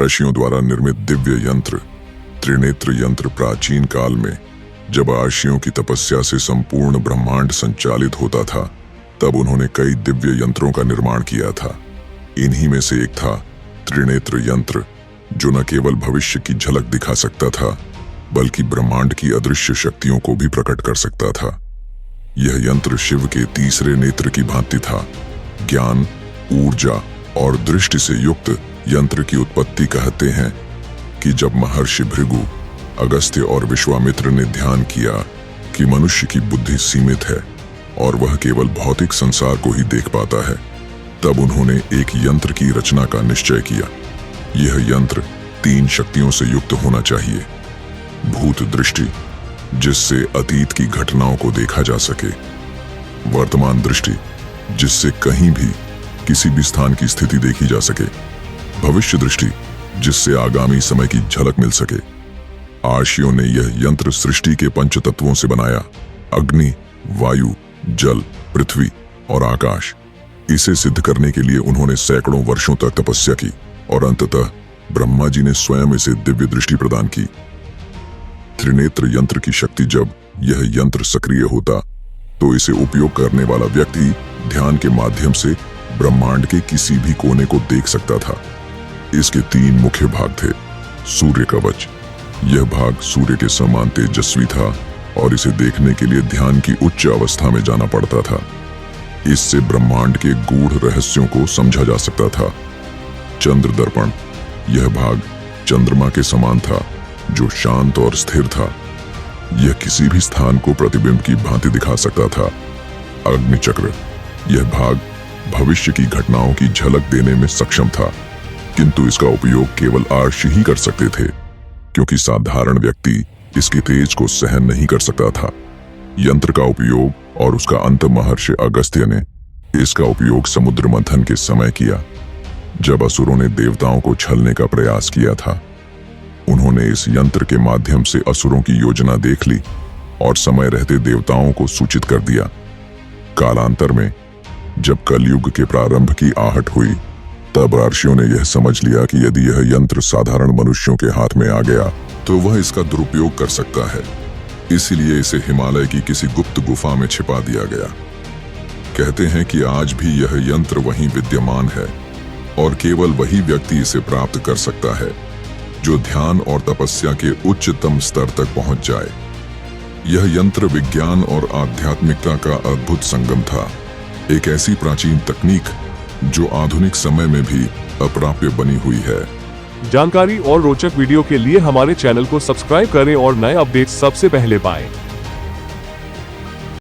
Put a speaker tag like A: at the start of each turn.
A: ऋषियों द्वारा निर्मित दिव्य यंत्र त्रिनेत्र यंत्र प्राचीन काल में जब ऋषियों की तपस्या से संपूर्ण ब्रह्मांड संचालित होता था, तब उन्होंने कई दिव्य यंत्रों का निर्माण किया था। इन्हीं में से एक था त्रिनेत्र यंत्र, जो न केवल भविष्य की झलक दिखा सकता था, बल्कि ब्रह्मांड की अदृश्य शक्तियों को भी प्रकट कर सकता था। यह यंत्र शिव के तीसरे नेत्र की भांति था। ज्ञान, ऊर्जा और दृष्टि से युक्त यंत्र की उत्पत्ति कहते हैं कि जब महर्षि भृगु, अगस्त्य और विश्वामित्र ने ध्यान किया कि मनुष्य की बुद्धि सीमित है और वह केवल भौतिक संसार को ही देख पाता है, तब उन्होंने एक यंत्र की रचना का निश्चय किया। यह यंत्र 3 शक्तियों से युक्त होना चाहिए। भूत दृष्टि, जिससे अतीत की घटनाओं को देखा जा सके। वर्तमान दृष्टि, जिससे कहीं भी किसी भी स्थान की स्थिति देखी जा सके। भविष्य दृष्टि, जिससे आगामी समय की झलक मिल सके। ऋषियों ने यह यंत्र सृष्टि के पंचतत्वों से बनाया: अग्नि, वायु, जल, पृथ्वी और आकाश। इसे सिद्ध करने के लिए उन्होंने सैकड़ों वर्षों तक तपस्या की और अंततः ब्रह्मा जी ने स्वयं इसे दिव्य दृष्टि प्रदान की। त्रिनेत्र यंत्र की शक्ति, जब यह यंत्र सक्रिय होता तो इसे उपयोग करने वाला व्यक्ति ध्यान के माध्यम से ब्रह्मांड के किसी भी कोने को देख सकता था। इसके 3 मुख्य भाग थे। सूर्य कवच, यह भाग सूर्य के समान तेजस्वी था और इसे देखने के लिए ध्यान की उच्च अवस्था में जाना पड़ता था। इससे ब्रह्मांड के गूढ़ रहस्यों को समझा जा सकता था। चंद्र दर्पण, यह भाग चंद्रमा के समान था, जो शांत और स्थिर था। यह किसी भी स्थान को प्रतिबिंब की भांति दिखा सकता था। अग्नि चक्र, यह भाग भविष्य की घटनाओं की झलक देने में सक्षम था, किंतु इसका उपयोग केवल ऋषि ही कर सकते थे, क्योंकि साधारण व्यक्ति इसके तेज को सहन नहीं कर सकता था। यंत्र का उपयोग और उसका अंत महर्षि अगस्त्य ने इसका उपयोग समुद्र मंथन के समय किया, जब असुरों ने देवताओं को छलने का प्रयास किया था। उन्होंने इस यंत्र के माध्यम से असुरों की योजना देख ली और समय रहते देवताओं को सूचित कर दिया। कालांतर में जब कलयुग के प्रारंभ की आहट हुई, तब ऋषियों ने यह समझ लिया कि यदि यह यंत्र साधारण मनुष्यों के हाथ में आ गया तो वह इसका दुरुपयोग कर सकता है। इसीलिए इसे हिमालय की किसी गुप्त गुफा में छिपा दिया गया। कहते हैं कि आज भी यह यंत्र वहीं विद्यमान है और केवल वही व्यक्ति इसे प्राप्त कर सकता है जो ध्यान और तपस्या के उच्चतम स्तर तक पहुंच जाए। यह यंत्र विज्ञान और आध्यात्मिकता का अद्भुत संगम था, एक ऐसी प्राचीन तकनीक जो आधुनिक समय में भी अप्राप्य बनी हुई है।
B: जानकारी और रोचक वीडियो के लिए हमारे चैनल को सब्सक्राइब करें और नए अपडेट्स सबसे पहले पाएं।